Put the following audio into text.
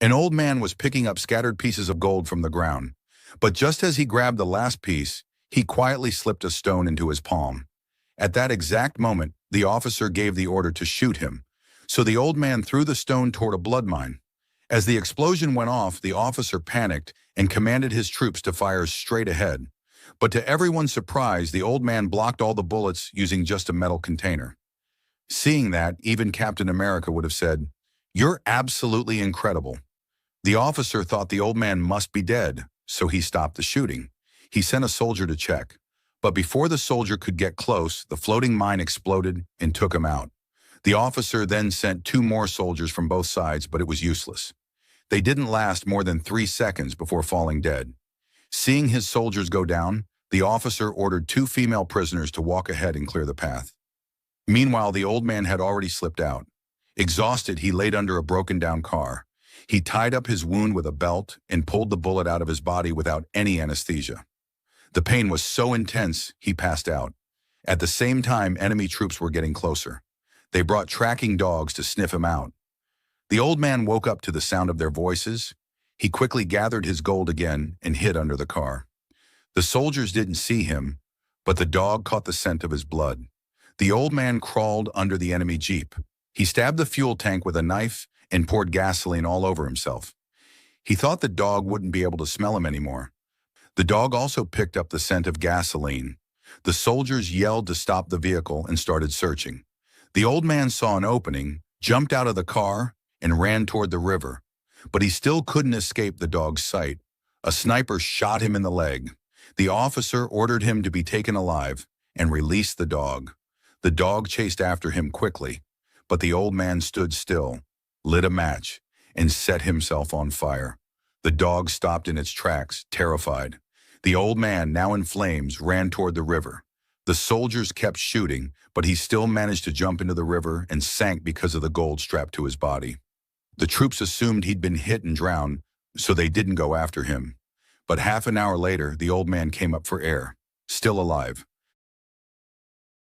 An old man was picking up scattered pieces of gold from the ground, but just as he grabbed the last piece, he quietly slipped a stone into his palm. At that exact moment, the officer gave the order to shoot him, so the old man threw the stone toward a blood mine. As the explosion went off, the officer panicked and commanded his troops to fire straight ahead. But to everyone's surprise, the old man blocked all the bullets using just a metal container. Seeing that, even Captain America would have said, "You're absolutely incredible." The officer thought the old man must be dead, so he stopped the shooting. He sent a soldier to check. But before the soldier could get close, the floating mine exploded and took him out. The officer then sent 2 more soldiers from both sides, but it was useless. They didn't last more than 3 seconds before falling dead. Seeing his soldiers go down, the officer ordered 2 female prisoners to walk ahead and clear the path. Meanwhile, the old man had already slipped out. Exhausted, he laid under a broken-down car. He tied up his wound with a belt and pulled the bullet out of his body without any anesthesia. The pain was so intense, he passed out. At the same time, enemy troops were getting closer. They brought tracking dogs to sniff him out. The old man woke up to the sound of their voices. He quickly gathered his gold again and hid under the car. The soldiers didn't see him, but the dog caught the scent of his blood. The old man crawled under the enemy jeep. He stabbed the fuel tank with a knife and poured gasoline all over himself. He thought the dog wouldn't be able to smell him anymore. The dog also picked up the scent of gasoline. The soldiers yelled to stop the vehicle and started searching. The old man saw an opening, jumped out of the car, and ran toward the river. But he still couldn't escape the dog's sight. A sniper shot him in the leg. The officer ordered him to be taken alive and released the dog. The dog chased after him quickly, but the old man stood still, lit a match, and set himself on fire. The dog stopped in its tracks, terrified. The old man, now in flames, ran toward the river. The soldiers kept shooting, but he still managed to jump into the river and sank because of the gold strapped to his body. The troops assumed he'd been hit and drowned, so they didn't go after him. But half an hour later, the old man came up for air, still alive.